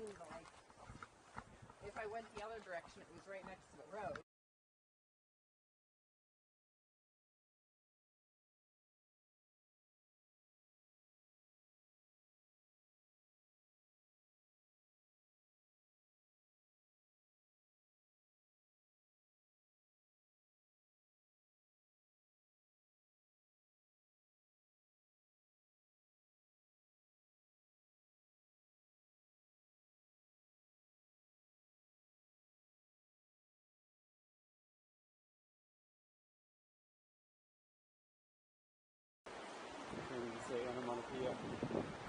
mean, but like, if I went the other direction, it was right next to the road. Say onomatopoeia.